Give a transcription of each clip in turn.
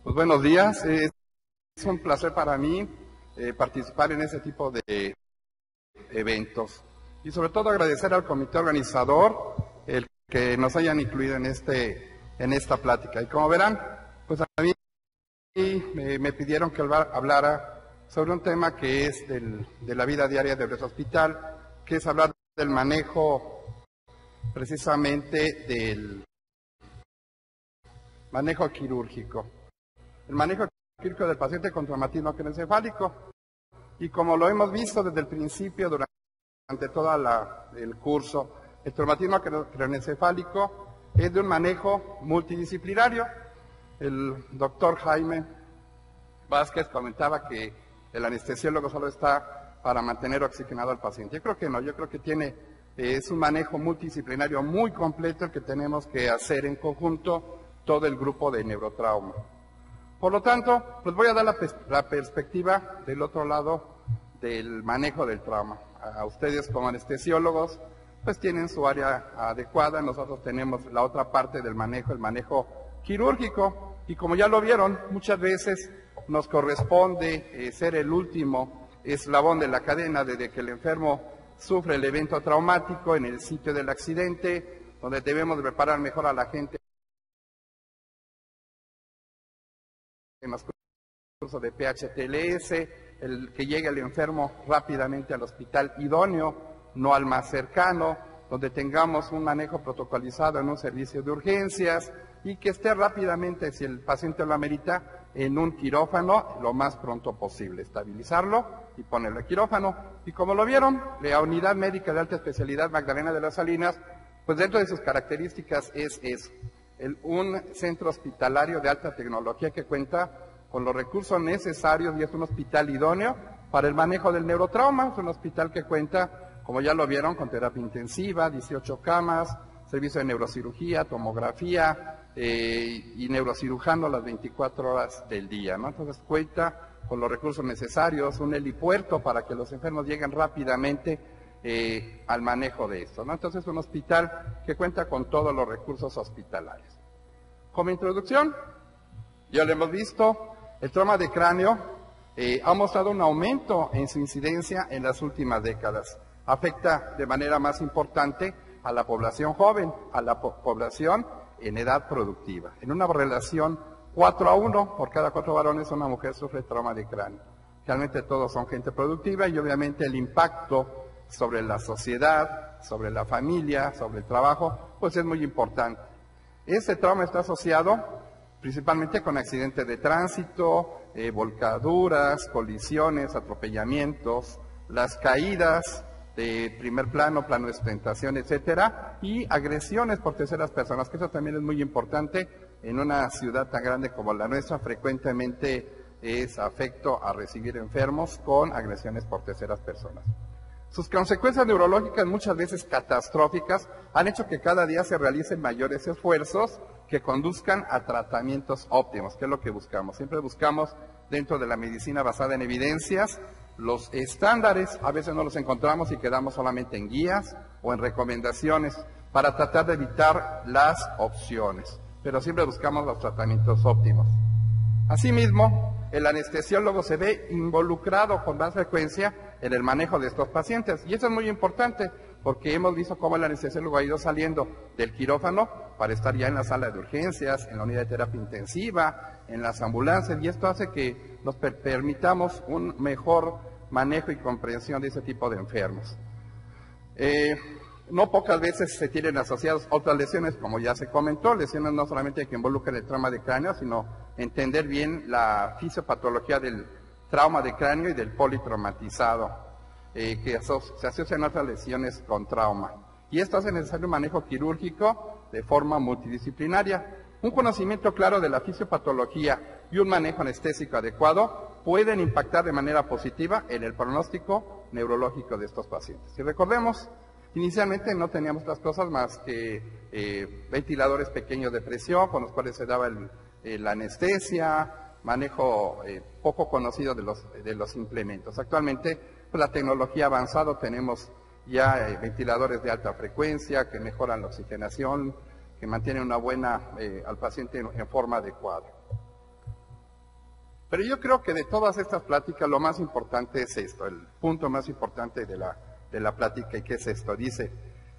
Pues buenos días, es un placer para mí participar en ese tipo de eventos y sobre todo agradecer al comité organizador el que nos hayan incluido en esta plática. Y como verán, pues a mí me pidieron que hablara sobre un tema que es de la vida diaria de nuestro hospital, que es hablar del manejo precisamente del manejo quirúrgico. El manejo quirúrgico del paciente con traumatismo craneoencefálico. Y como lo hemos visto desde el principio, durante todo el curso, el traumatismo craneoencefálico es de un manejo multidisciplinario. El doctor Jaime Vázquez comentaba que el anestesiólogo solo está para mantener oxigenado al paciente. Yo creo que no, yo creo que es un manejo multidisciplinario muy completo el que tenemos que hacer en conjunto todo el grupo de neurotrauma. Por lo tanto, pues voy a dar la perspectiva del otro lado del manejo del trauma. A ustedes como anestesiólogos, pues tienen su área adecuada, nosotros tenemos la otra parte del manejo, el manejo quirúrgico, y como ya lo vieron, muchas veces nos corresponde ser el último eslabón de la cadena desde que el enfermo sufre el evento traumático en el sitio del accidente, donde debemos preparar mejor a la gente en los cursos de PHTLS, el que llegue el enfermo rápidamente al hospital idóneo, no al más cercano, donde tengamos un manejo protocolizado en un servicio de urgencias y que esté rápidamente, si el paciente lo amerita, en un quirófano lo más pronto posible, estabilizarlo y ponerlo en quirófano. Y como lo vieron, la Unidad Médica de Alta Especialidad Magdalena de las Salinas, pues dentro de sus características es eso. Un centro hospitalario de alta tecnología que cuenta con los recursos necesarios y es un hospital idóneo para el manejo del neurotrauma. Es un hospital que cuenta, como ya lo vieron, con terapia intensiva, 18 camas, servicio de neurocirugía, tomografía y neurocirujano las 24 horas del día, ¿no? Entonces cuenta con los recursos necesarios, un helipuerto para que los enfermos lleguen rápidamente al manejo de esto, ¿no? Entonces es un hospital que cuenta con todos los recursos hospitalarios. Como introducción, ya lo hemos visto, el trauma de cráneo ha mostrado un aumento en su incidencia en las últimas décadas. Afecta de manera más importante a la población joven, a la población en edad productiva. En una relación 4:1, por cada 4 varones una mujer sufre trauma de cráneo. Realmente todos son gente productiva y obviamente el impacto sobre la sociedad, sobre la familia, sobre el trabajo, pues es muy importante. Este trauma está asociado principalmente con accidentes de tránsito, volcaduras, colisiones, atropellamientos, las caídas de primer plano, plano de sustentación, etcétera, y agresiones por terceras personas, que eso también es muy importante en una ciudad tan grande como la nuestra. Frecuentemente es afecto a recibir enfermos con agresiones por terceras personas. Sus consecuencias neurológicas, muchas veces catastróficas, han hecho que cada día se realicen mayores esfuerzos que conduzcan a tratamientos óptimos, que es lo que buscamos. Siempre buscamos, dentro de la medicina basada en evidencias, los estándares. A veces no los encontramos y quedamos solamente en guías o en recomendaciones para tratar de evitar las opciones, pero siempre buscamos los tratamientos óptimos. Asimismo, el anestesiólogo se ve involucrado con más frecuencia en el manejo de estos pacientes. Y eso es muy importante porque hemos visto cómo el anestesiólogo ha ido saliendo del quirófano para estar ya en la sala de urgencias, en la unidad de terapia intensiva, en las ambulancias, y esto hace que nos permitamos un mejor manejo y comprensión de ese tipo de enfermos. No pocas veces se tienen asociadas otras lesiones, como ya se comentó, lesiones no solamente que involucran el trauma de cráneo, sino entender bien la fisiopatología del trauma de cráneo y del politraumatizado, que se asocian a otras lesiones con trauma. Y esto hace necesario un manejo quirúrgico de forma multidisciplinaria. Un conocimiento claro de la fisiopatología y un manejo anestésico adecuado pueden impactar de manera positiva en el pronóstico neurológico de estos pacientes. Si recordemos, inicialmente no teníamos las cosas más que ventiladores pequeños de presión con los cuales se daba la anestesia, manejo poco conocido de los implementos. Actualmente, pues, la tecnología ha avanzado, tenemos ya ventiladores de alta frecuencia que mejoran la oxigenación, que mantienen una buena al paciente en forma adecuada. Pero yo creo que de todas estas pláticas lo más importante es esto, el punto más importante de la plática, y que es esto. Dice,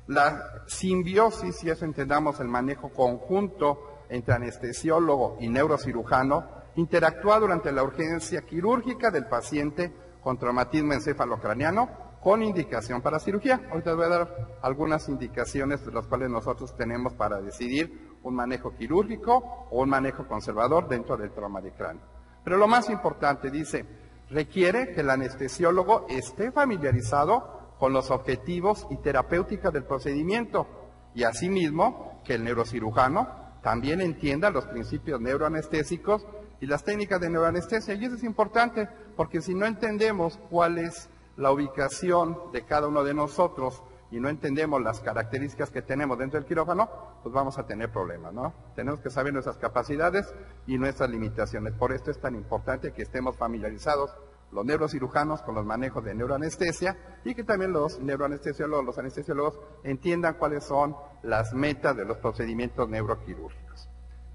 la simbiosis, y eso entendamos el manejo conjunto entre anestesiólogo y neurocirujano, interactúa durante la urgencia quirúrgica del paciente con traumatismo encefalocraniano con indicación para cirugía. Ahorita les voy a dar algunas indicaciones de las cuales nosotros tenemos para decidir un manejo quirúrgico o un manejo conservador dentro del trauma de cráneo. Pero lo más importante, dice, requiere que el anestesiólogo esté familiarizado con los objetivos y terapéutica del procedimiento, y asimismo que el neurocirujano también entienda los principios neuroanestésicos y las técnicas de neuroanestesia. Y eso es importante, porque si no entendemos cuál es la ubicación de cada uno de nosotros y no entendemos las características que tenemos dentro del quirófano, pues vamos a tener problemas, ¿no? Tenemos que saber nuestras capacidades y nuestras limitaciones. Por esto es tan importante que estemos familiarizados los neurocirujanos con los manejos de neuroanestesia, y que también los neuroanestesiólogos, los anestesiólogos, entiendan cuáles son las metas de los procedimientos neuroquirúrgicos.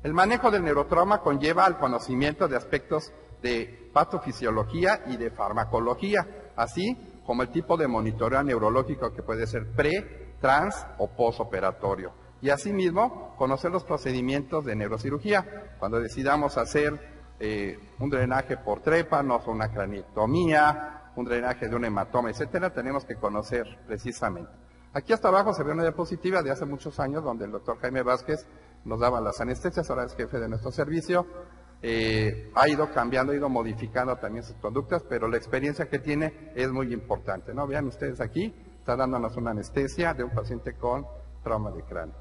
El manejo del neurotrauma conlleva al conocimiento de aspectos de patofisiología y de farmacología, así como el tipo de monitoreo neurológico que puede ser pre, trans o postoperatorio. Y asimismo, conocer los procedimientos de neurocirugía. Cuando decidamos hacer un drenaje por trépanos, una craniectomía, un drenaje de un hematoma, etcétera, tenemos que conocer precisamente. Aquí hasta abajo se ve una diapositiva de hace muchos años donde el doctor Jaime Vázquez nos daba las anestesias, ahora es jefe de nuestro servicio. Ha ido cambiando, ha ido modificando también sus conductas, pero la experiencia que tiene es muy importante, ¿no? Vean ustedes aquí, está dándonos una anestesia de un paciente con trauma de cráneo.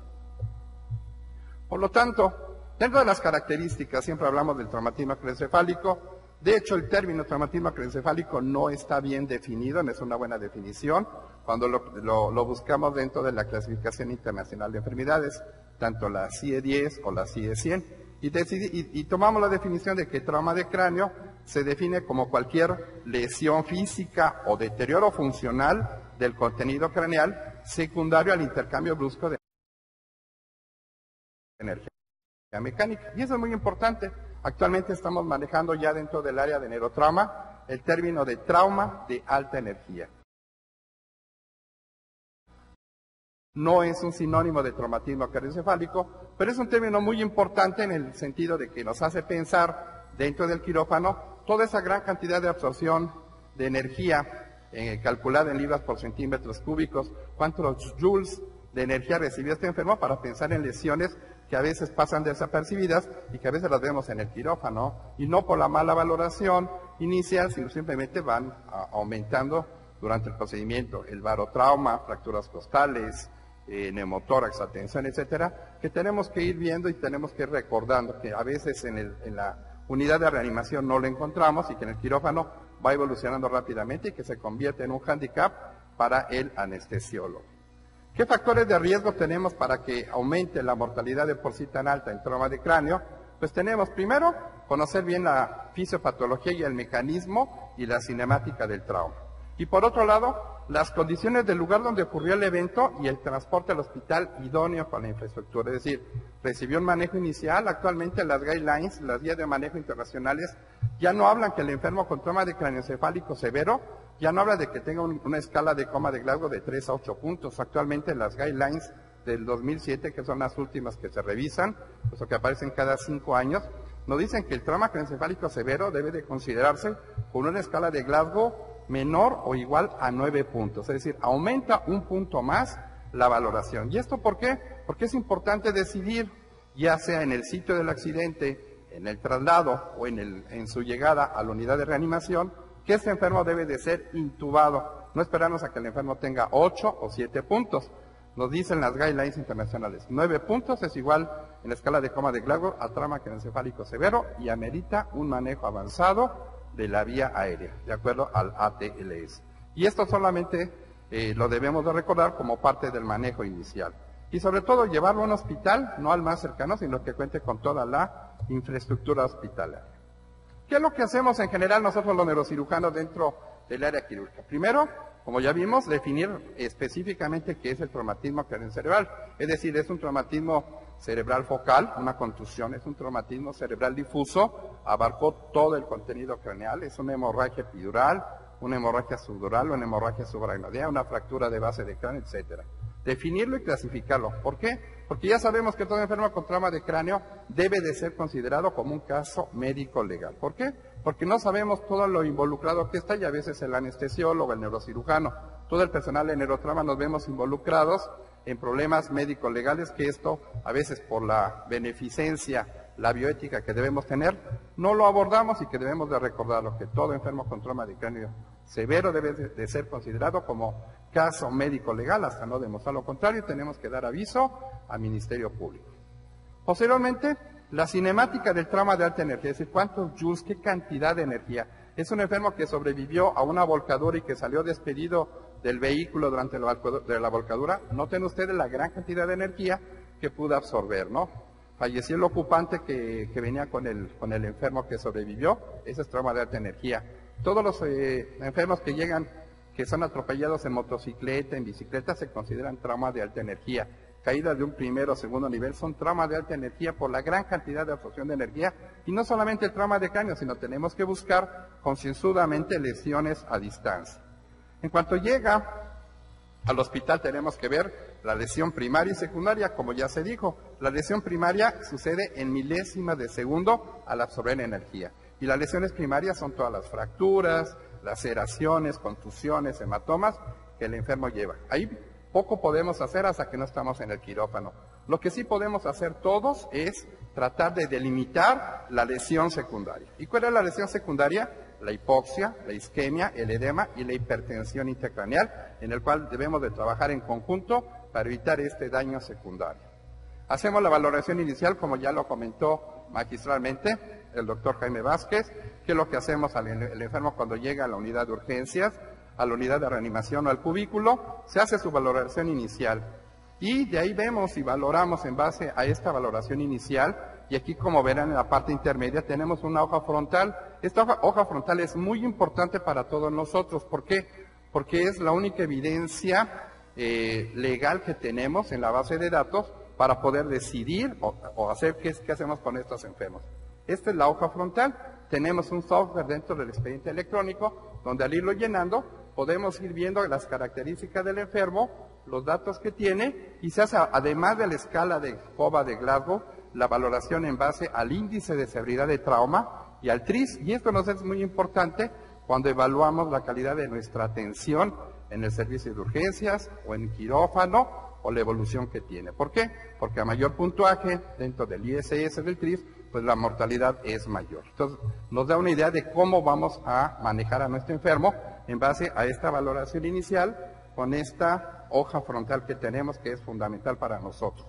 Por lo tanto, dentro de las características, siempre hablamos del traumatismo craneoencefálico. De hecho, el término traumatismo craneoencefálico no está bien definido, no es una buena definición, cuando lo buscamos dentro de la clasificación internacional de enfermedades, tanto la CIE-10 o la CIE-100. Y tomamos la definición de que trauma de cráneo se define como cualquier lesión física o deterioro funcional del contenido craneal secundario al intercambio brusco de energía mecánica. Y eso es muy importante. Actualmente estamos manejando ya dentro del área de neurotrauma el término de trauma de alta energía. No es un sinónimo de traumatismo craneoencefálico, pero es un término muy importante en el sentido de que nos hace pensar dentro del quirófano toda esa gran cantidad de absorción de energía calculada en libras por centímetros cúbicos, cuántos joules de energía recibió este enfermo, para pensar en lesiones que a veces pasan desapercibidas y que a veces las vemos en el quirófano, y no por la mala valoración inicial, sino simplemente van aumentando durante el procedimiento. El barotrauma, fracturas costales, neumotórax, atención, etcétera, que tenemos que ir viendo y tenemos que ir recordando que a veces en la unidad de reanimación no lo encontramos, y que en el quirófano va evolucionando rápidamente y que se convierte en un hándicap para el anestesiólogo. ¿Qué factores de riesgo tenemos para que aumente la mortalidad de por sí tan alta en trauma de cráneo? Pues tenemos, primero, conocer bien la fisiopatología y el mecanismo y la cinemática del trauma. Y por otro lado, las condiciones del lugar donde ocurrió el evento y el transporte al hospital idóneo con la infraestructura. Es decir, recibió un manejo inicial. Actualmente las guidelines, las guías de manejo internacionales, ya no hablan que el enfermo con trauma de craneoencefálico severo, ya no habla de que tenga una escala de coma de Glasgow de 3 a 8 puntos. Actualmente las guidelines del 2007, que son las últimas que se revisan, pues, o que aparecen cada 5 años, nos dicen que el trauma craneoencefálico severo debe de considerarse con una escala de Glasgow menor o igual a 9 puntos, es decir, aumenta un punto más la valoración. ¿Y esto por qué? Porque es importante decidir, ya sea en el sitio del accidente, en el traslado o en su llegada a la unidad de reanimación, que este enfermo debe de ser intubado, no esperarnos a que el enfermo tenga 8 o 7 puntos. Nos dicen las guidelines internacionales, 9 puntos es igual en la escala de coma de Glasgow a trauma craneoencefálico severo y amerita un manejo avanzado de la vía aérea, de acuerdo al ATLS. Y esto solamente lo debemos de recordar como parte del manejo inicial. Y sobre todo llevarlo a un hospital, no al más cercano, sino que cuente con toda la infraestructura hospitalaria. ¿Qué es lo que hacemos en general nosotros los neurocirujanos dentro del área quirúrgica? Primero, Como ya vimos, definir específicamente qué es el traumatismo craneocerebral. Es decir, es un traumatismo cerebral focal, una contusión, es un traumatismo cerebral difuso, abarcó todo el contenido craneal, es una hemorragia epidural, una hemorragia subdural, una hemorragia subaracnoidea, una fractura de base de cráneo, etcétera. Definirlo y clasificarlo. ¿Por qué? Porque ya sabemos que todo enfermo con trauma de cráneo debe de ser considerado como un caso médico legal. ¿Por qué? Porque no sabemos todo lo involucrado que está y a veces el anestesiólogo, el neurocirujano, todo el personal de neurotrauma nos vemos involucrados en problemas médicos legales que esto, a veces por la beneficencia, la bioética que debemos tener, no lo abordamos y que debemos de recordarlo, que todo enfermo con trauma de cráneo severo debe de ser considerado como caso médico legal, hasta no demostrar lo contrario, tenemos que dar aviso al Ministerio Público. Posteriormente, la cinemática del trauma de alta energía, es decir, cuántos joules, qué cantidad de energía. Es un enfermo que sobrevivió a una volcadura y que salió despedido del vehículo durante la volcadura. Noten ustedes la gran cantidad de energía que pudo absorber, ¿no? Falleció el ocupante que venía con el enfermo que sobrevivió, ese es trauma de alta energía. Todos los enfermos que llegan, que son atropellados en motocicleta, en bicicleta, se consideran trauma de alta energía. Caídas de un primero o segundo nivel son traumas de alta energía por la gran cantidad de absorción de energía, y no solamente el trauma de cráneo, sino tenemos que buscar concienzudamente lesiones a distancia. En cuanto llega al hospital tenemos que ver la lesión primaria y secundaria, como ya se dijo. La lesión primaria sucede en milésimas de segundo al absorber energía. Y las lesiones primarias son todas las fracturas, laceraciones, contusiones, hematomas que el enfermo lleva. Ahí poco podemos hacer hasta que no estamos en el quirófano. Lo que sí podemos hacer todos es tratar de delimitar la lesión secundaria. ¿Y cuál es la lesión secundaria? La hipoxia, la isquemia, el edema y la hipertensión intracraneal, en el cual debemos de trabajar en conjunto para evitar este daño secundario. Hacemos la valoración inicial, como ya lo comentó magistralmente el doctor Jaime Vázquez, que es lo que hacemos al enfermo cuando llega a la unidad de urgencias, a la unidad de reanimación o al cubículo, se hace su valoración inicial. Y de ahí vemos y valoramos en base a esta valoración inicial, y aquí como verán en la parte intermedia tenemos una hoja frontal. Esta hoja frontal es muy importante para todos nosotros. ¿Por qué? Porque es la única evidencia legal que tenemos en la base de datos para poder decidir o hacer qué hacemos con estos enfermos. Esta es la hoja frontal. Tenemos un software dentro del expediente electrónico donde al irlo llenando podemos ir viendo las características del enfermo, los datos que tiene, y se hace, además de la escala de COBA de Glasgow, la valoración en base al índice de severidad de trauma y al TRIS, y esto nos es muy importante cuando evaluamos la calidad de nuestra atención en el servicio de urgencias o en quirófano o la evolución que tiene. ¿Por qué? Porque a mayor puntuaje dentro del ISS del TRIS, pues la mortalidad es mayor. Entonces, nos da una idea de cómo vamos a manejar a nuestro enfermo en base a esta valoración inicial con esta hoja frontal que tenemos, que es fundamental para nosotros.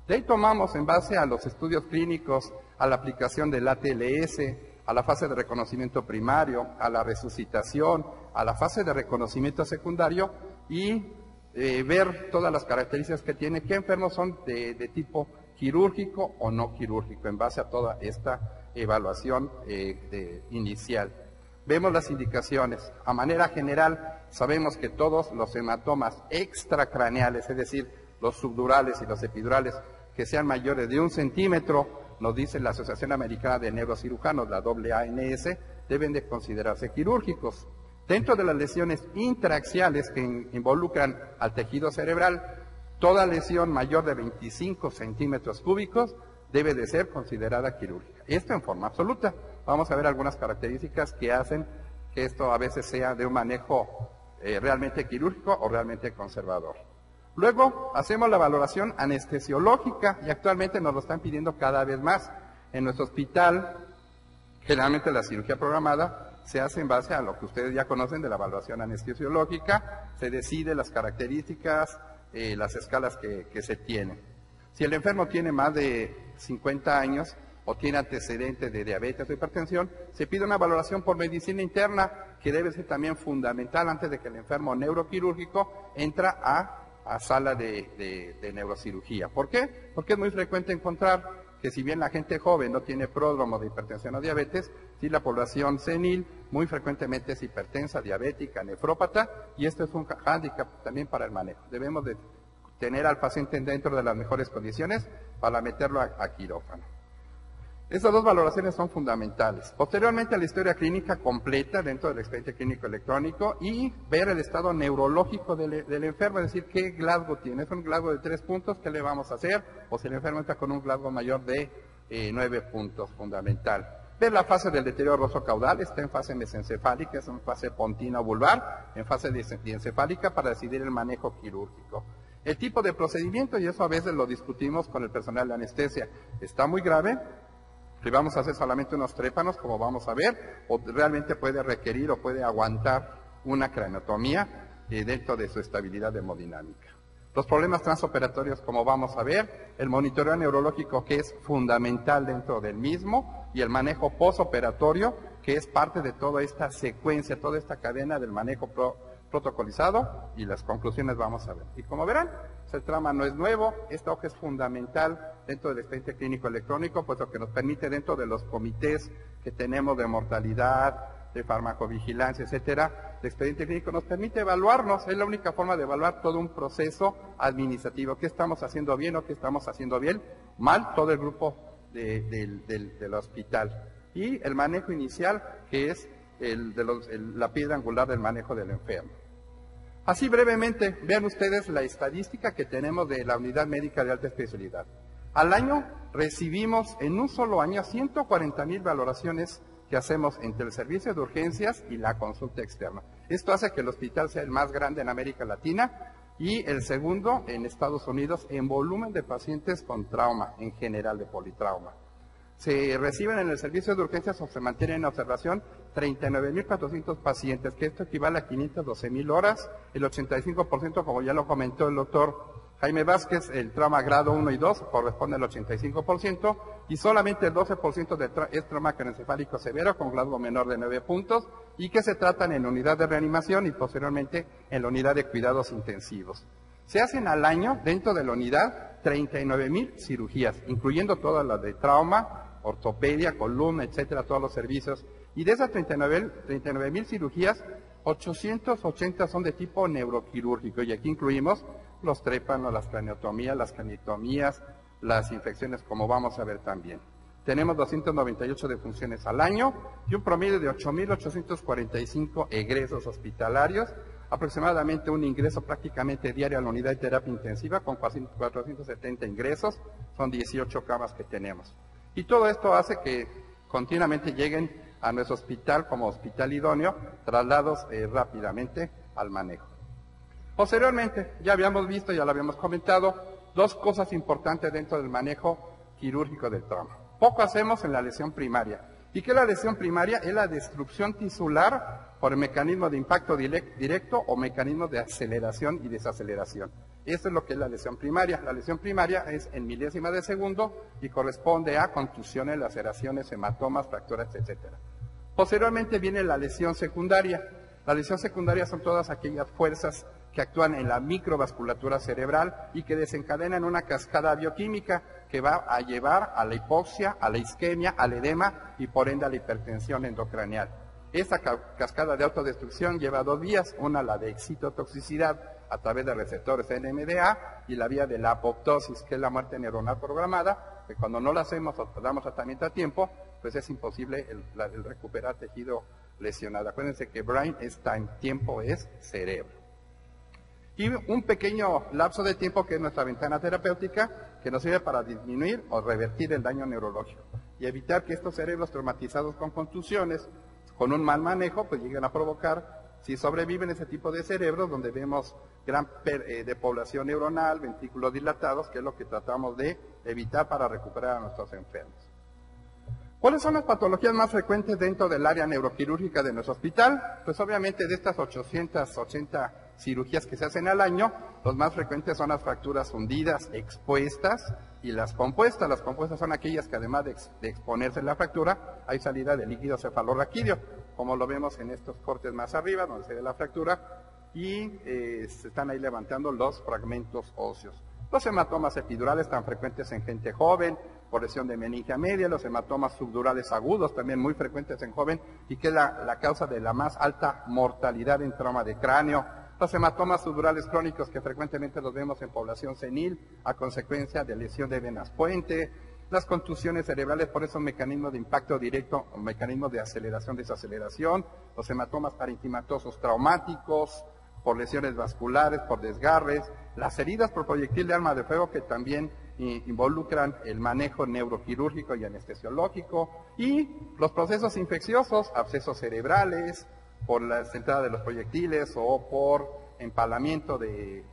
De ahí tomamos en base a los estudios clínicos, a la aplicación del ATLS, a la fase de reconocimiento primario, a la resucitación, a la fase de reconocimiento secundario y ver todas las características que tiene, qué enfermos son de tipo quirúrgico o no quirúrgico, en base a toda esta evaluación inicial. Vemos las indicaciones. A manera general, sabemos que todos los hematomas extracraneales, es decir, los subdurales y los epidurales, que sean mayores de 1 centímetro, nos dice la Asociación Americana de Neurocirujanos, la AANS, deben de considerarse quirúrgicos. Dentro de las lesiones intraaxiales que involucran al tejido cerebral, toda lesión mayor de 25 centímetros cúbicos debe de ser considerada quirúrgica. Esto en forma absoluta. Vamos a ver algunas características que hacen que esto a veces sea de un manejo realmente quirúrgico o realmente conservador. Luego hacemos la valoración anestesiológica y actualmente nos lo están pidiendo cada vez más. En nuestro hospital, generalmente la cirugía programada se hace en base a lo que ustedes ya conocen de la evaluación anestesiológica, se decide las características, las escalas que se tienen. Si el enfermo tiene más de 50 años o tiene antecedentes de diabetes o hipertensión, se pide una valoración por medicina interna que debe ser también fundamental antes de que el enfermo neuroquirúrgico entra a sala de neurocirugía. ¿Por qué? Porque es muy frecuente encontrar que si bien la gente joven no tiene pródromo de hipertensión o diabetes, sí la población senil muy frecuentemente es hipertensa, diabética, nefrópata, y esto es un hándicap también para el manejo. Debemos de tener al paciente dentro de las mejores condiciones para meterlo a quirófano. Estas dos valoraciones son fundamentales. Posteriormente a la historia clínica completa dentro del expediente clínico electrónico y ver el estado neurológico del enfermo, es decir, qué Glasgow tiene. Es un Glasgow de 3 puntos, ¿qué le vamos a hacer? O si el enfermo está con un Glasgow mayor de 9 puntos, fundamental. Ver la fase del deterioro rosocaudal, está en fase mesencefálica, es en fase pontina o vulvar, en fase diencefálica para decidir el manejo quirúrgico. El tipo de procedimiento, y eso a veces lo discutimos con el personal de anestesia, está muy grave. Si vamos a hacer solamente unos trépanos, como vamos a ver, o realmente puede requerir o puede aguantar una craneotomía dentro de su estabilidad hemodinámica. Los problemas transoperatorios, como vamos a ver, el monitoreo neurológico que es fundamental dentro del mismo y el manejo postoperatorio que es parte de toda esta secuencia, toda esta cadena del manejo protocolizado y las conclusiones vamos a ver. Y como verán, el trauma no es nuevo, esta hoja es fundamental dentro del expediente clínico electrónico, puesto que nos permite dentro de los comités que tenemos de mortalidad, de farmacovigilancia, etcétera, el expediente clínico nos permite evaluarnos, es la única forma de evaluar todo un proceso administrativo, qué estamos haciendo bien o qué estamos haciendo bien, mal, todo el grupo del hospital. Y el manejo inicial, que es la piedra angular del manejo del enfermo. Así brevemente, vean ustedes la estadística que tenemos de la unidad médica de alta especialidad. Al año recibimos en un solo año 140,000 valoraciones que hacemos entre el servicio de urgencias y la consulta externa. Esto hace que el hospital sea el más grande en América Latina y el segundo en Estados Unidos en volumen de pacientes con trauma, en general de politrauma. Se reciben en el servicio de urgencias o se mantienen en observación 39,400 pacientes, que esto equivale a 512,000 horas, el 85%, como ya lo comentó el doctor Jaime Vázquez, el trauma grado 1 y 2 corresponde al 85%, y solamente el 12% es trauma craneoencefálico severo con Glasgow menor de 9 puntos, y que se tratan en la unidad de reanimación y posteriormente en la unidad de cuidados intensivos. Se hacen al año, dentro de la unidad, 39,000 cirugías, incluyendo todas las de trauma, ortopedia, columna, etcétera, todos los servicios. Y de esas 39,000 cirugías, 880 son de tipo neuroquirúrgico. Y aquí incluimos los trépanos, las craneotomías, las craniotomías, las infecciones, como vamos a ver también. Tenemos 298 defunciones al año y un promedio de 8,845 egresos hospitalarios, aproximadamente un ingreso prácticamente diario a la unidad de terapia intensiva con 470 ingresos, son 18 camas que tenemos. Y todo esto hace que continuamente lleguen a nuestro hospital como hospital idóneo, traslados rápidamente al manejo. Posteriormente, ya habíamos visto, ya lo habíamos comentado, dos cosas importantes dentro del manejo quirúrgico del trauma. Poco hacemos en la lesión primaria. ¿Y qué es la lesión primaria? Es la destrucción tisular por mecanismo de impacto directo o mecanismo de aceleración y desaceleración. Esto es lo que es la lesión primaria. La lesión primaria es en milésimas de segundo y corresponde a contusiones, laceraciones, hematomas, fracturas, etc. Posteriormente viene la lesión secundaria. La lesión secundaria son todas aquellas fuerzas que actúan en la microvasculatura cerebral y que desencadenan una cascada bioquímica que va a llevar a la hipoxia, a la isquemia, al edema y por ende a la hipertensión endocraneal. Esta cascada de autodestrucción lleva dos vías, una la de excitotoxicidad a través de receptores NMDA y la vía de la apoptosis, que es la muerte neuronal programada, que cuando no la hacemos o damos tratamiento a tiempo, pues es imposible el recuperar tejido lesionado. Acuérdense que brain es time, tiempo es cerebro. Y un pequeño lapso de tiempo que es nuestra ventana terapéutica, que nos sirve para disminuir o revertir el daño neurológico y evitar que estos cerebros traumatizados con contusiones, con un mal manejo, pues lleguen a provocar, si sobreviven ese tipo de cerebros, donde vemos gran depoblación neuronal, ventrículos dilatados, que es lo que tratamos de evitar para recuperar a nuestros enfermos. ¿Cuáles son las patologías más frecuentes dentro del área neuroquirúrgica de nuestro hospital? Pues obviamente de estas 880 cirugías que se hacen al año, los más frecuentes son las fracturas hundidas, expuestas y las compuestas. Las compuestas son aquellas que además de exponerse en la fractura, hay salida de líquido cefalorraquídeo, como lo vemos en estos cortes más arriba, donde se ve la fractura, y se están ahí levantando los fragmentos óseos. Los hematomas epidurales tan frecuentes en gente joven, por lesión de meningia media, los hematomas subdurales agudos, también muy frecuentes en joven, y que es la causa de la más alta mortalidad en trauma de cráneo. Los hematomas subdurales crónicos, que frecuentemente los vemos en población senil a consecuencia de lesión de venas puente, las contusiones cerebrales por esos mecanismos de impacto directo, mecanismos de aceleración, desaceleración, los hematomas parenquimatosos traumáticos, por lesiones vasculares, por desgarres, las heridas por proyectil de arma de fuego que también involucran el manejo neuroquirúrgico y anestesiológico, y los procesos infecciosos, abscesos cerebrales, por la entrada de los proyectiles o por empalamiento de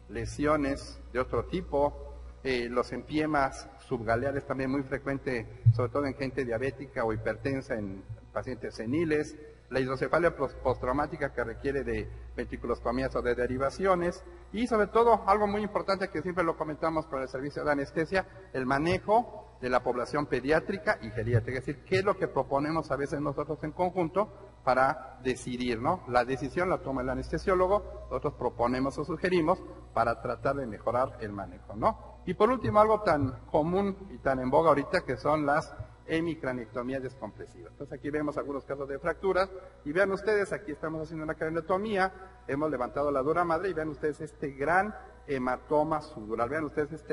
lesiones de otro tipo, los empiemas subgaleales también muy frecuente, sobre todo en gente diabética o hipertensa en pacientes seniles, la hidrocefalia postraumática que requiere de ventriculostomías o de derivaciones, y sobre todo, algo muy importante que siempre lo comentamos con el servicio de anestesia, el manejo de la población pediátrica y geriátrica, es decir, qué es lo que proponemos a veces nosotros en conjunto para decidir, ¿no? La decisión la toma el anestesiólogo, nosotros proponemos o sugerimos para tratar de mejorar el manejo, ¿no? Y por último, algo tan común y tan en boga ahorita que son las hemicraniectomías descompresivas. Entonces aquí vemos algunos casos de fracturas y vean ustedes, aquí estamos haciendo una craneotomía, hemos levantado la dura madre y vean ustedes este gran hematoma subdural, vean ustedes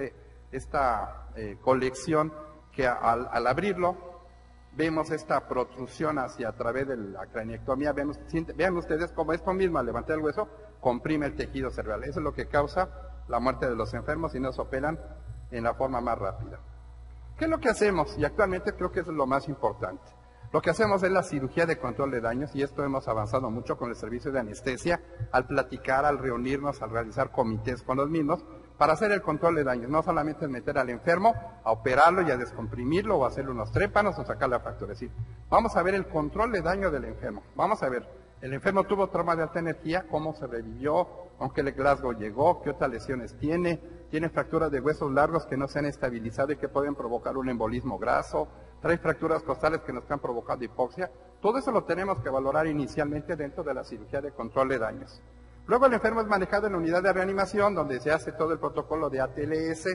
esta colección que al abrirlo vemos esta protrusión hacia a través de la craneectomía, vean ustedes cómo esto mismo al levantar el hueso comprime el tejido cerebral, eso es lo que causa la muerte de los enfermos y nos operan en la forma más rápida. ¿Qué es lo que hacemos? Y actualmente creo que eso es lo más importante. Lo que hacemos es la cirugía de control de daños, y esto hemos avanzado mucho con el servicio de anestesia, al platicar, al reunirnos, al realizar comités con los mismos, para hacer el control de daños. No solamente es meter al enfermo, a operarlo y a descomprimirlo, o a hacerle unos trépanos, o sacar la fractura. Es decir, vamos a ver el control de daño del enfermo. Vamos a ver, el enfermo tuvo trauma de alta energía, cómo se revivió, aunque el Glasgow llegó, qué otras lesiones tiene fracturas de huesos largos que no se han estabilizado y que pueden provocar un embolismo graso, trae fracturas costales que nos han provocado hipoxia. Todo eso lo tenemos que valorar inicialmente dentro de la cirugía de control de daños. Luego el enfermo es manejado en la unidad de reanimación, donde se hace todo el protocolo de ATLS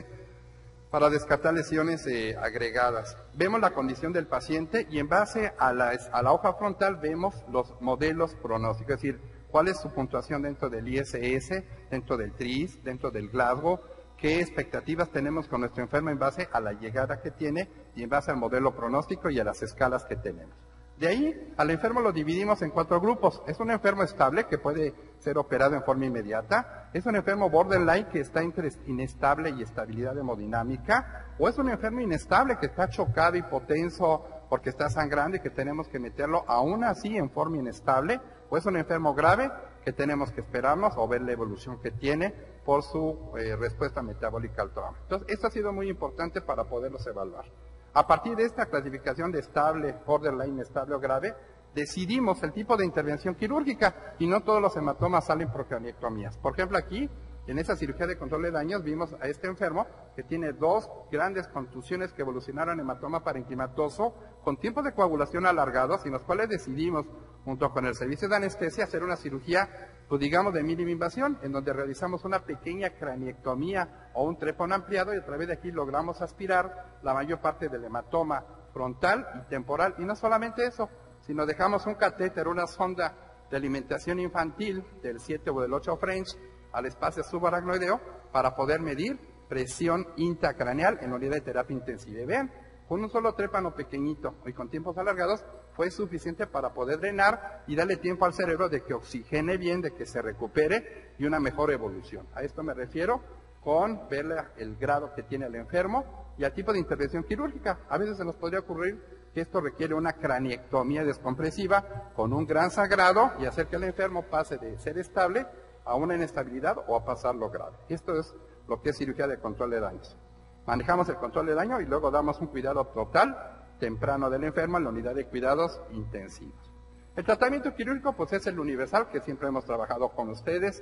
para descartar lesiones agregadas. Vemos la condición del paciente y en base a la hoja frontal vemos los modelos pronósticos, es decir, cuál es su puntuación dentro del ISS, dentro del TRIS, dentro del Glasgow, qué expectativas tenemos con nuestro enfermo en base a la llegada que tiene y en base al modelo pronóstico y a las escalas que tenemos. De ahí, al enfermo lo dividimos en 4 grupos. Es un enfermo estable que puede ser operado en forma inmediata. Es un enfermo borderline que está entre inestable y estabilidad hemodinámica. O es un enfermo inestable que está chocado, hipotenso, porque está sangrando y que tenemos que meterlo aún así en forma inestable. O es un enfermo grave que tenemos que esperarnos o ver la evolución que tiene por su respuesta metabólica al trauma. Entonces, esto ha sido muy importante para poderlos evaluar. A partir de esta clasificación de estable, borderline, estable o grave, decidimos el tipo de intervención quirúrgica y no todos los hematomas salen por craneectomías. Por ejemplo, aquí, en esa cirugía de control de daños, vimos a este enfermo que tiene 2 grandes contusiones que evolucionaron en hematoma parenquimatoso con tiempos de coagulación alargados y en los cuales decidimos, junto con el servicio de anestesia, hacer una cirugía, pues digamos, de mínima invasión, en donde realizamos una pequeña craneectomía o un trépano ampliado y a través de aquí logramos aspirar la mayor parte del hematoma frontal y temporal. Y no solamente eso, sino dejamos un catéter, una sonda de alimentación infantil del 7 o del 8 French al espacio subaracnoideo para poder medir presión intracraneal en la unidad de terapia intensiva. Y vean, con un solo trépano pequeñito y con tiempos alargados fue suficiente para poder drenar y darle tiempo al cerebro de que oxigene bien, de que se recupere y una mejor evolución. A esto me refiero con ver el grado que tiene el enfermo y al tipo de intervención quirúrgica. A veces se nos podría ocurrir que esto requiere una craneectomía descompresiva con un gran sangrado y hacer que el enfermo pase de ser estable a una inestabilidad o a pasarlo grave. Esto es lo que es cirugía de control de daños. Manejamos el control de daño y luego damos un cuidado total, temprano del enfermo en la unidad de cuidados intensivos. El tratamiento quirúrgico pues es el universal que siempre hemos trabajado con ustedes.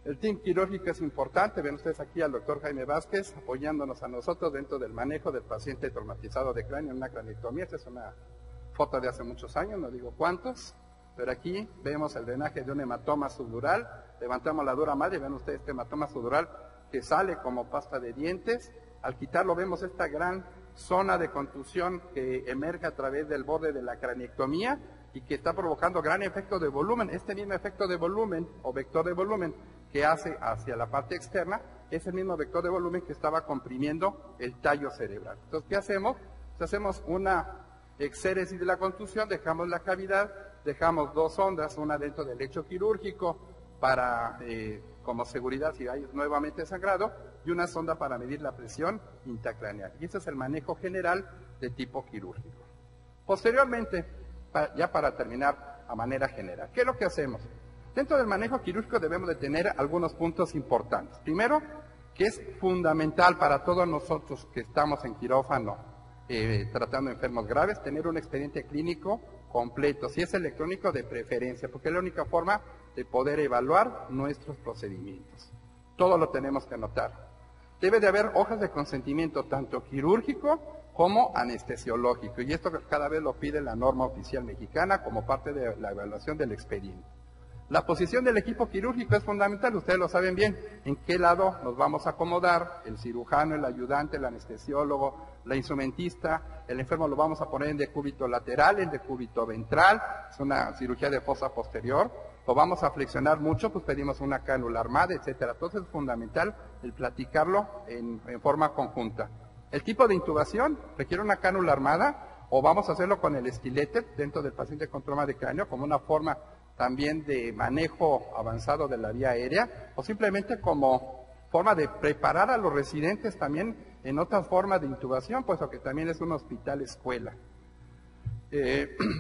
El team quirúrgico es importante, ven ustedes aquí al doctor Jaime Vázquez apoyándonos a nosotros dentro del manejo del paciente traumatizado de cráneo en una craneectomía. Esta es una foto de hace muchos años, no digo cuántos, pero aquí vemos el drenaje de un hematoma subdural, levantamos la dura madre y ven ustedes este hematoma subdural que sale como pasta de dientes. Al quitarlo vemos esta gran zona de contusión que emerge a través del borde de la craniectomía y que está provocando gran efecto de volumen. Este mismo efecto de volumen o vector de volumen que hace hacia la parte externa es el mismo vector de volumen que estaba comprimiendo el tallo cerebral. Entonces, ¿qué hacemos? Pues hacemos una exéresis de la contusión, dejamos la cavidad, dejamos dos sondas, una dentro del lecho quirúrgico para como seguridad si hay nuevamente sangrado, y una sonda para medir la presión intracraneal. Y ese es el manejo general de tipo quirúrgico. Posteriormente, ya para terminar a manera general, ¿qué es lo que hacemos? Dentro del manejo quirúrgico debemos de tener algunos puntos importantes. Primero, que es fundamental para todos nosotros que estamos en quirófano tratando enfermos graves, tener un expediente clínico completo, si es electrónico de preferencia, porque es la única forma de poder evaluar nuestros procedimientos. Todo lo tenemos que anotar. Debe de haber hojas de consentimiento tanto quirúrgico como anestesiológico, y esto cada vez lo pide la norma oficial mexicana como parte de la evaluación del expediente. La posición del equipo quirúrgico es fundamental, ustedes lo saben bien, en qué lado nos vamos a acomodar, el cirujano, el ayudante, el anestesiólogo, la instrumentista, el enfermo lo vamos a poner en decúbito lateral, en decúbito ventral, es una cirugía de fosa posterior, lo vamos a flexionar mucho, pues pedimos una cánula armada, etcétera. Entonces es fundamental el platicarlo en forma conjunta. El tipo de intubación requiere una cánula armada o vamos a hacerlo con el estilete dentro del paciente con trauma de cráneo como una forma también de manejo avanzado de la vía aérea, o simplemente como forma de preparar a los residentes también en otras formas de intubación, puesto que también es un hospital escuela.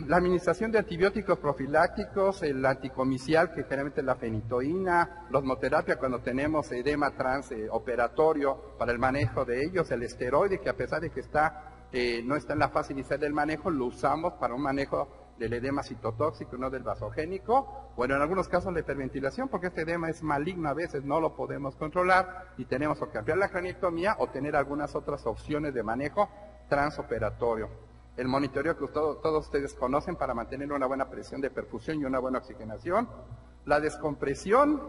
La administración de antibióticos profilácticos, el anticomicial, que generalmente es la fenitoína, la osmoterapia cuando tenemos edema transoperatorio para el manejo de ellos, el esteroide, que a pesar de que no está en la fase inicial del manejo, lo usamos para un manejo del edema citotóxico, no del vasogénico, bueno, en algunos casos la hiperventilación, porque este edema es maligno, a veces no lo podemos controlar y tenemos que cambiar la craniectomía o tener algunas otras opciones de manejo transoperatorio. El monitoreo que todos ustedes conocen para mantener una buena presión de perfusión y una buena oxigenación, la descompresión,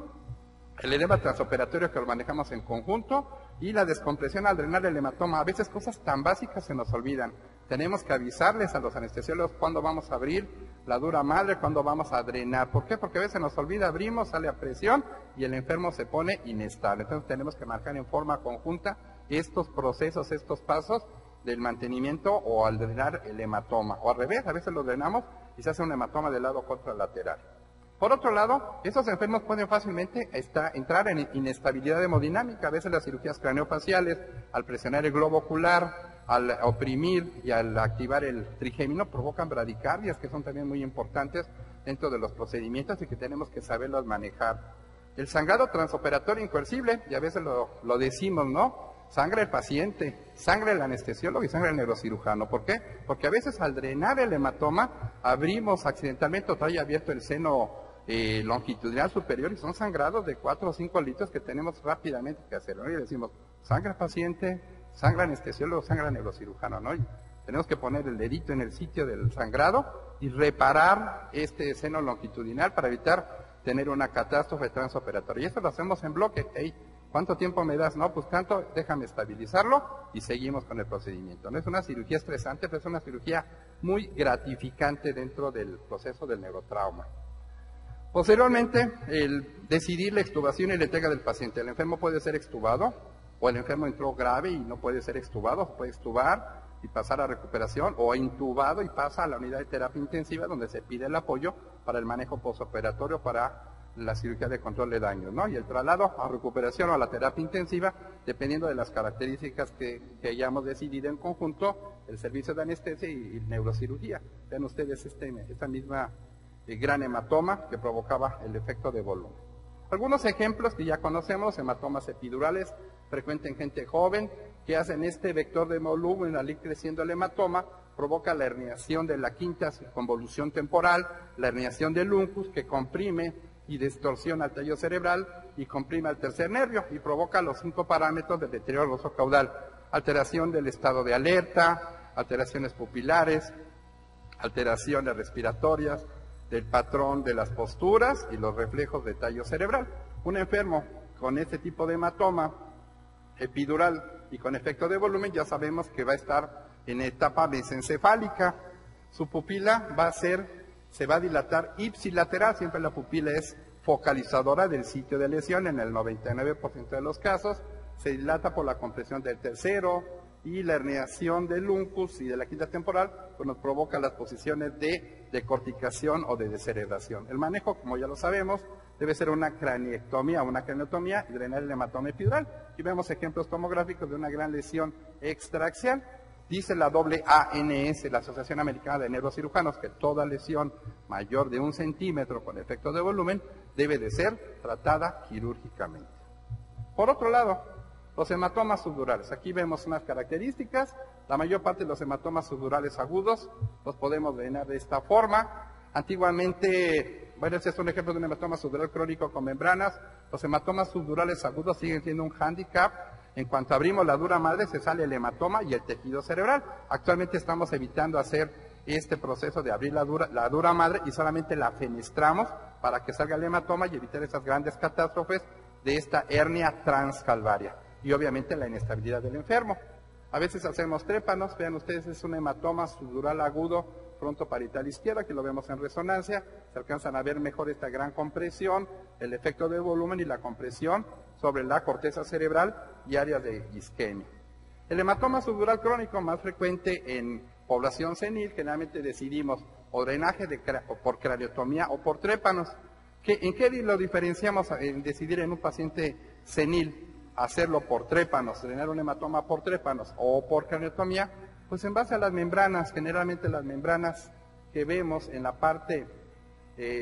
el edema transoperatorio que lo manejamos en conjunto y la descompresión al drenar el hematoma. A veces cosas tan básicas se nos olvidan. Tenemos que avisarles a los anestesiólogos cuándo vamos a abrir la dura madre, cuándo vamos a drenar. ¿Por qué? Porque a veces se nos olvida, abrimos, sale a presión y el enfermo se pone inestable. Entonces tenemos que marcar en forma conjunta estos procesos, estos pasos del mantenimiento o al drenar el hematoma. O al revés, a veces lo drenamos y se hace un hematoma del lado contralateral. Por otro lado, esos enfermos pueden fácilmente entrar en inestabilidad hemodinámica. A veces las cirugías craneofaciales, al presionar el globo ocular, al oprimir y al activar el trigémino, provocan bradicardias, que son también muy importantes dentro de los procedimientos y que tenemos que saberlos manejar. El sangrado transoperatorio incoercible, y a veces lo decimos, ¿no? Sangra el paciente, sangra el anestesiólogo y sangra el neurocirujano. ¿Por qué? Porque a veces al drenar el hematoma, abrimos accidentalmente o trae abierto el seno longitudinal superior y son sangrados de 4 o 5 litros que tenemos rápidamente que hacerlo, ¿no? Y decimos, sangra paciente, sangra anestesiólogo, sangra neurocirujano, ¿no? Y tenemos que poner el dedito en el sitio del sangrado y reparar este seno longitudinal para evitar tener una catástrofe transoperatoria. Y esto lo hacemos en bloque. Hey, ¿cuánto tiempo me das? No, pues tanto, déjame estabilizarlo y seguimos con el procedimiento. No es una cirugía estresante, pero es una cirugía muy gratificante dentro del proceso del neurotrauma. Posteriormente, el decidir la extubación y la entrega del paciente. El enfermo puede ser extubado, o el enfermo entró grave y no puede ser extubado, puede extubar y pasar a recuperación, o intubado y pasa a la unidad de terapia intensiva donde se pide el apoyo para el manejo postoperatorio para la cirugía de control de daños, ¿no? Y el traslado a recuperación o a la terapia intensiva, dependiendo de las características que hayamos decidido en conjunto, el servicio de anestesia y neurocirugía. Vean ustedes esta misma gran hematoma que provocaba el efecto de volumen. Algunos ejemplos que ya conocemos, hematomas epidurales, frecuentes en gente joven, que hacen este vector de volumen al ir creciendo el hematoma, provoca la herniación de la quinta convolución temporal, la herniación del uncus, que comprime y distorsiona el tallo cerebral y comprime al tercer nervio y provoca los 5 parámetros del deterioro óseo caudal: alteración del estado de alerta, alteraciones pupilares, alteraciones respiratorias, del patrón de las posturas y los reflejos de tallo cerebral. Un enfermo con este tipo de hematoma epidural y con efecto de volumen ya sabemos que va a estar en etapa mesencefálica. Su pupila se va a dilatar ipsilateral, siempre la pupila es focalizadora del sitio de lesión en el 99% de los casos, se dilata por la compresión del tercero y la herniación del uncus y de la quinta temporal, pues nos provoca las posiciones de decorticación o de descerebración. El manejo, como ya lo sabemos, debe ser una craniectomía o una craniotomía y drenar el hematoma epidural. Aquí vemos ejemplos tomográficos de una gran lesión extraaxial. Dice la AANS, la Asociación Americana de Neurocirujanos, que toda lesión mayor de 1 centímetro con efecto de volumen debe de ser tratada quirúrgicamente. Por otro lado, los hematomas subdurales. Aquí vemos unas características. La mayor parte de los hematomas subdurales agudos los podemos drenar de esta forma. Antiguamente, bueno, este es un ejemplo de un hematoma subdural crónico con membranas. Los hematomas subdurales agudos siguen siendo un hándicap. En cuanto abrimos la dura madre, se sale el hematoma y el tejido cerebral. Actualmente estamos evitando hacer este proceso de abrir la dura madre y solamente la fenestramos para que salga el hematoma y evitar esas grandes catástrofes de esta hernia transcalvaria. Y obviamente la inestabilidad del enfermo. A veces hacemos trépanos, vean ustedes, es un hematoma subdural agudo frontoparital izquierda, que lo vemos en resonancia, se alcanzan a ver mejor esta gran compresión, el efecto de volumen y la compresión sobre la corteza cerebral y áreas de isquemia. El hematoma subdural crónico más frecuente en población senil, generalmente decidimos o drenaje por craniotomía o por trépanos. ¿En qué lo diferenciamos en decidir en un paciente senil? Hacerlo por trépanos, drenar un hematoma por trépanos o por craniotomía, pues en base a las membranas, generalmente las membranas que vemos en la parte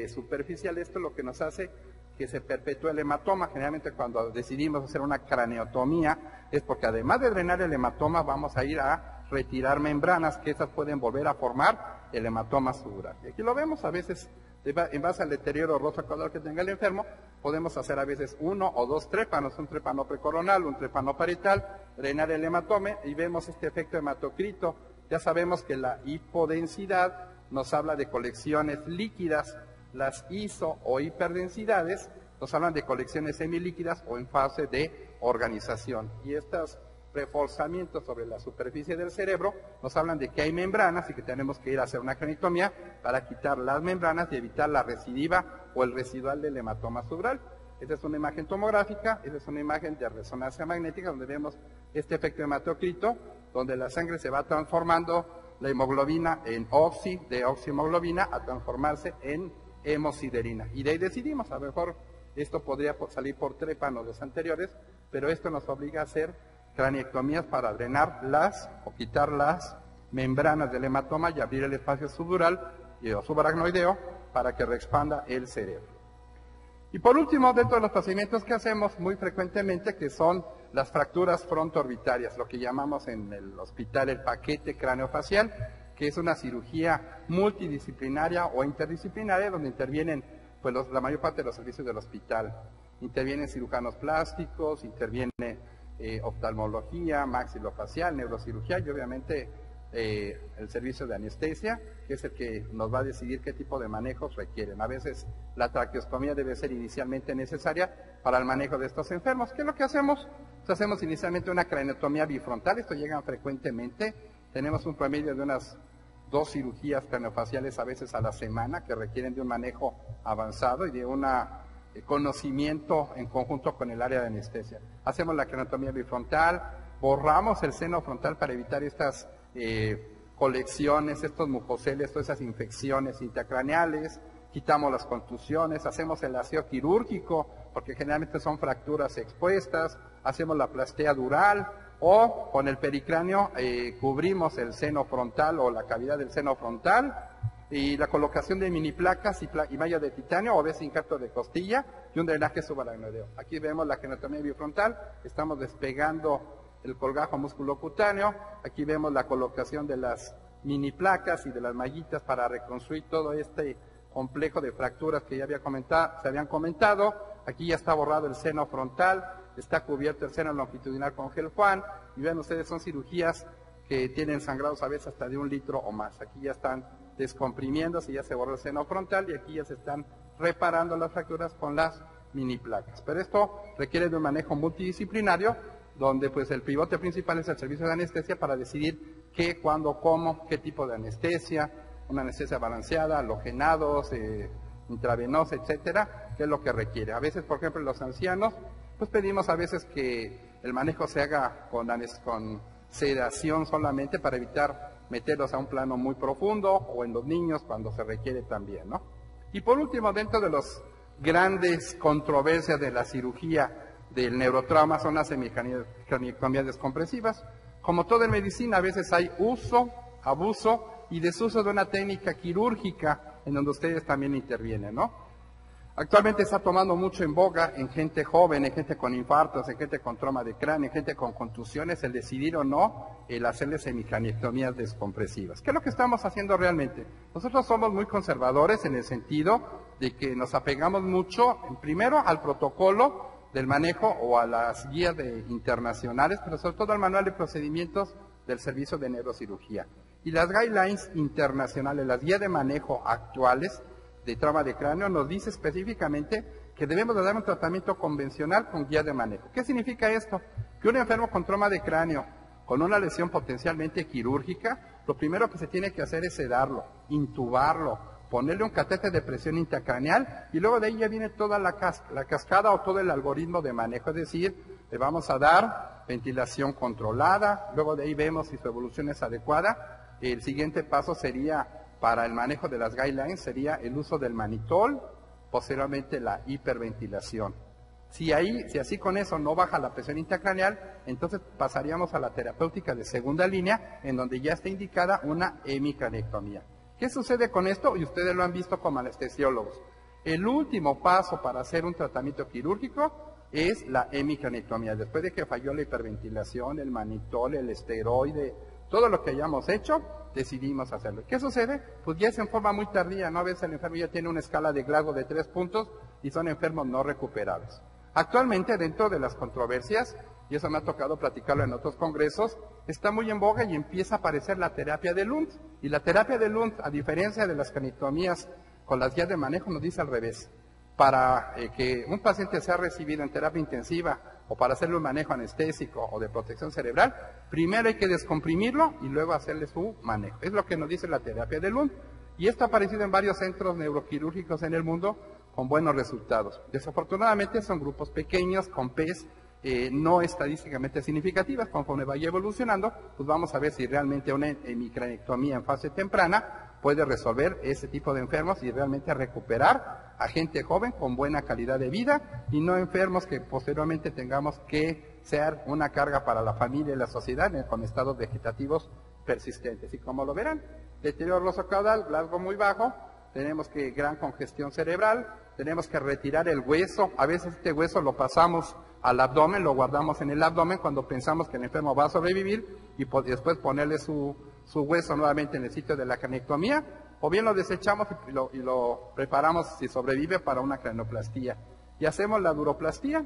superficial, esto es lo que nos hace que se perpetúe el hematoma. Generalmente cuando decidimos hacer una craniotomía es porque además de drenar el hematoma vamos a ir a retirar membranas que estas pueden volver a formar el hematoma subdural. Y aquí lo vemos a veces en base al deterioro rosa-color que tenga el enfermo, podemos hacer a veces 1 o 2 trépanos, un trépano precoronal, un trépano parietal, drenar el hematoma y vemos este efecto hematocrito. Ya sabemos que la hipodensidad nos habla de colecciones líquidas, las iso o hiperdensidades nos hablan de colecciones semilíquidas o en fase de organización. Y estos reforzamientos sobre la superficie del cerebro nos hablan de que hay membranas y que tenemos que ir a hacer una craniotomía para quitar las membranas y evitar la recidiva o el residual del hematoma subdural. Esta es una imagen tomográfica, esta es una imagen de resonancia magnética donde vemos este efecto hematocrito, donde la sangre se va transformando la hemoglobina en de oxihemoglobina a transformarse en hemosiderina. Y de ahí decidimos, a lo mejor esto podría salir por trépanos los anteriores, pero esto nos obliga a hacer craniectomías para drenar o quitar las membranas del hematoma y abrir el espacio subdural o subaracnoideo para que reexpanda el cerebro. Y por último, dentro de los procedimientos que hacemos muy frecuentemente, que son las fracturas frontoorbitarias, lo que llamamos en el hospital el paquete craneofacial, que es una cirugía multidisciplinaria o interdisciplinaria donde intervienen pues, la mayor parte de los servicios del hospital. Intervienen cirujanos plásticos, interviene oftalmología, maxilofacial, neurocirugía y obviamente el servicio de anestesia, que es el que nos va a decidir qué tipo de manejos requieren. A veces la traqueostomía debe ser inicialmente necesaria para el manejo de estos enfermos. ¿Qué es lo que hacemos? Pues hacemos inicialmente una craniotomía bifrontal, esto llega frecuentemente, tenemos un promedio de unas 2 cirugías craniofaciales a veces a la semana que requieren de un manejo avanzado y de una conocimiento en conjunto con el área de anestesia. Hacemos la craniotomía bifrontal, borramos el seno frontal para evitar estas colecciones, estos mucoceles, todas esas infecciones intracraneales, quitamos las contusiones, hacemos el aseo quirúrgico, porque generalmente son fracturas expuestas, hacemos la plastea dural, o con el pericráneo cubrimos el seno frontal o la cavidad del seno frontal, y la colocación de mini placas y malla de titanio o a veces injerto de costilla y un drenaje subaracnoideo. Aquí vemos la craniotomía bifrontal, estamos despegando el colgajo musculocutáneo, aquí vemos la colocación de las mini placas y de las mallitas para reconstruir todo este complejo de fracturas que ya se habían comentado. Aquí ya está borrado el seno frontal, está cubierto el seno longitudinal con gel Juan y vean ustedes, son cirugías que tienen sangrados a veces hasta de 1 litro o más. Aquí ya están descomprimiéndose, ya se borró el seno frontal y aquí ya se están reparando las fracturas con las mini placas. Pero esto requiere de un manejo multidisciplinario donde pues el pivote principal es el servicio de anestesia para decidir qué, cuándo, cómo, qué tipo de anestesia, una anestesia balanceada, halogenados, intravenosa, etcétera, qué es lo que requiere. A veces, por ejemplo, en los ancianos, pues pedimos a veces que el manejo se haga con sedación solamente para evitar meterlos a un plano muy profundo, o en los niños cuando se requiere también, ¿no? Y por último, dentro de las grandes controversias de la cirugía del neurotrauma son las hemicraniectomías descompresivas. Como todo en medicina, a veces hay uso, abuso y desuso de una técnica quirúrgica en donde ustedes también intervienen, ¿no? Actualmente está tomando mucho en boga en gente joven, en gente con infartos, en gente con trauma de cráneo, en gente con contusiones, el decidir o no el hacerles hemicraniectomías descompresivas. ¿Qué es lo que estamos haciendo realmente? Nosotros somos muy conservadores en el sentido de que nos apegamos mucho, primero, al protocolo del manejo o a las guías internacionales, pero sobre todo al manual de procedimientos del servicio de neurocirugía. Y las guidelines internacionales, las guías de manejo actuales de trauma de cráneo, nos dice específicamente que debemos de dar un tratamiento convencional con guía de manejo. ¿Qué significa esto? Que un enfermo con trauma de cráneo, con una lesión potencialmente quirúrgica, lo primero que se tiene que hacer es sedarlo, intubarlo, ponerle un catéter de presión intracraneal, y luego de ahí ya viene toda la cascada o todo el algoritmo de manejo, es decir, le vamos a dar ventilación controlada, luego de ahí vemos si su evolución es adecuada. El siguiente paso sería, para el manejo de las guidelines, sería el uso del manitol, posteriormente la hiperventilación. Si así con eso no baja la presión intracraneal, entonces pasaríamos a la terapéutica de segunda línea, en donde ya está indicada una hemicraniectomía. ¿Qué sucede con esto? Y ustedes lo han visto como anestesiólogos. El último paso para hacer un tratamiento quirúrgico es la hemicraniectomía. Después de que falló la hiperventilación, el manitol, el esteroide, todo lo que hayamos hecho, decidimos hacerlo. ¿Qué sucede? Pues ya es en forma muy tardía, ¿no? A veces el enfermo ya tiene una escala de Glasgow de 3 puntos y son enfermos no recuperables. Actualmente, dentro de las controversias, y eso me ha tocado platicarlo en otros congresos, está muy en boga y empieza a aparecer la terapia de Lund. Y la terapia de Lund, a diferencia de las craniotomías con las guías de manejo, nos dice al revés. Para que un paciente sea recibido en terapia intensiva o para hacerle un manejo anestésico o de protección cerebral, primero hay que descomprimirlo y luego hacerle su manejo. Es lo que nos dice la terapia de Lund. Y esto ha aparecido en varios centros neuroquirúrgicos en el mundo con buenos resultados. Desafortunadamente son grupos pequeños, con P's no estadísticamente significativas. Conforme vaya evolucionando, pues vamos a ver si realmente una hemicraniectomía en fase temprana puede resolver ese tipo de enfermos y realmente recuperar a gente joven con buena calidad de vida y no enfermos que posteriormente tengamos que ser una carga para la familia y la sociedad con estados vegetativos persistentes. Y como lo verán, deterioro glosocaudal, Glasgow muy bajo, tenemos que gran congestión cerebral, tenemos que retirar el hueso, a veces este hueso lo pasamos al abdomen, lo guardamos en el abdomen cuando pensamos que el enfermo va a sobrevivir y después ponerle su hueso nuevamente en el sitio de la craniectomía, o bien lo desechamos y lo preparamos, si sobrevive, para una cranioplastía. Y hacemos la duroplastía,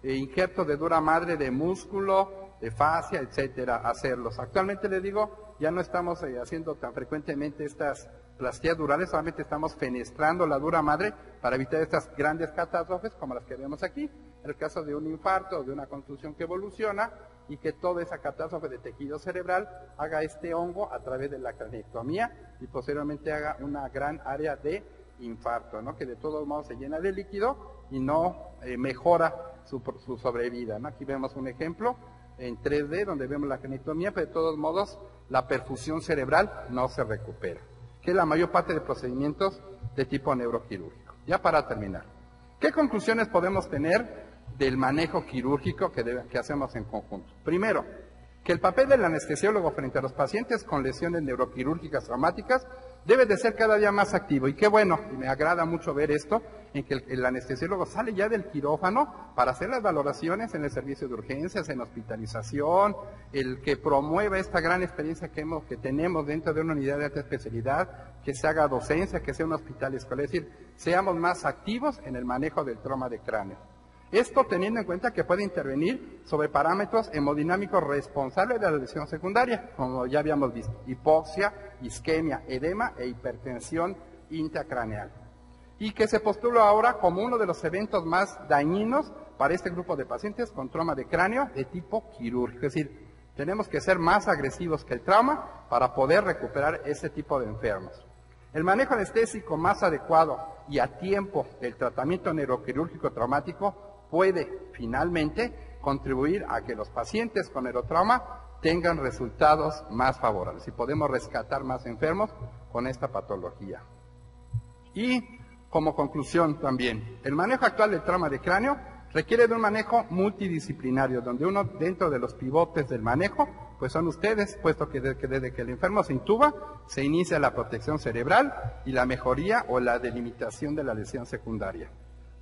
injertos de dura madre de músculo, de fascia, etcétera, hacerlos. Actualmente les digo, ya no estamos haciendo tan frecuentemente estas plastías durales, solamente estamos fenestrando la dura madre para evitar estas grandes catástrofes como las que vemos aquí, en el caso de un infarto o de una contusión que evoluciona y que toda esa catástrofe de tejido cerebral haga este hongo a través de la craniectomía y posteriormente haga una gran área de infarto, ¿no? Que de todos modos se llena de líquido y no mejora su sobrevida, ¿no? Aquí vemos un ejemplo en 3D donde vemos la craniectomía, pero de todos modos la perfusión cerebral no se recupera, que es la mayor parte de procedimientos de tipo neuroquirúrgico. Ya para terminar, ¿qué conclusiones podemos tener del manejo quirúrgico que hacemos en conjunto? Primero, que el papel del anestesiólogo frente a los pacientes con lesiones neuroquirúrgicas traumáticas debe de ser cada día más activo. Y qué bueno, y me agrada mucho ver esto, en que el anestesiólogo sale ya del quirófano para hacer las valoraciones en el servicio de urgencias, en hospitalización, el que promueva esta gran experiencia que tenemos dentro de una unidad de alta especialidad, que se haga docencia, que sea un hospital escolar, es decir, seamos más activos en el manejo del trauma de cráneo. Esto teniendo en cuenta que puede intervenir sobre parámetros hemodinámicos responsables de la lesión secundaria, como ya habíamos visto, hipoxia, isquemia, edema e hipertensión intracraneal. Y que se postula ahora como uno de los eventos más dañinos para este grupo de pacientes con trauma de cráneo de tipo quirúrgico. Es decir, tenemos que ser más agresivos que el trauma para poder recuperar ese tipo de enfermos. El manejo anestésico más adecuado y a tiempo del tratamiento neuroquirúrgico traumático puede finalmente contribuir a que los pacientes con neurotrauma tengan resultados más favorables y podemos rescatar más enfermos con esta patología. Y como conclusión también, el manejo actual del trauma de cráneo requiere de un manejo multidisciplinario, donde uno dentro de los pivotes del manejo, pues son ustedes, puesto que desde que el enfermo se intuba, se inicia la protección cerebral y la mejoría o la delimitación de la lesión secundaria.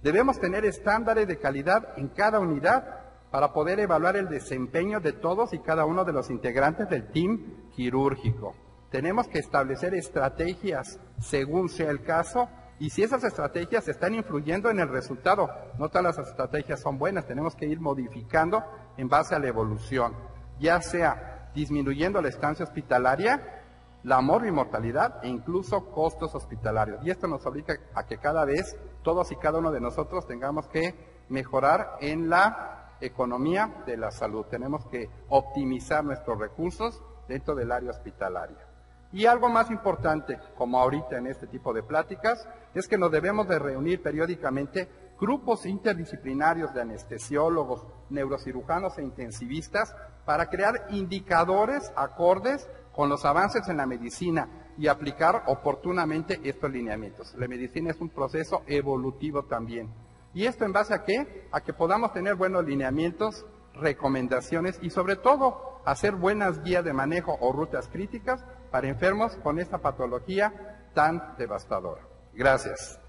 Debemos tener estándares de calidad en cada unidad para poder evaluar el desempeño de todos y cada uno de los integrantes del team quirúrgico. Tenemos que establecer estrategias según sea el caso, y si esas estrategias están influyendo en el resultado, no todas las estrategias son buenas, tenemos que ir modificando en base a la evolución, ya sea disminuyendo la estancia hospitalaria, la morbimortalidad e incluso costos hospitalarios. Y esto nos obliga a que cada vez todos y cada uno de nosotros tengamos que mejorar en la economía de la salud. Tenemos que optimizar nuestros recursos dentro del área hospitalaria. Y algo más importante, como ahorita en este tipo de pláticas, es que nos debemos de reunir periódicamente grupos interdisciplinarios de anestesiólogos, neurocirujanos e intensivistas para crear indicadores acordes con los avances en la medicina y aplicar oportunamente estos lineamientos. La medicina es un proceso evolutivo también. ¿Y esto en base a qué? A que podamos tener buenos lineamientos, recomendaciones y sobre todo hacer buenas guías de manejo o rutas críticas para enfermos con esta patología tan devastadora. Gracias.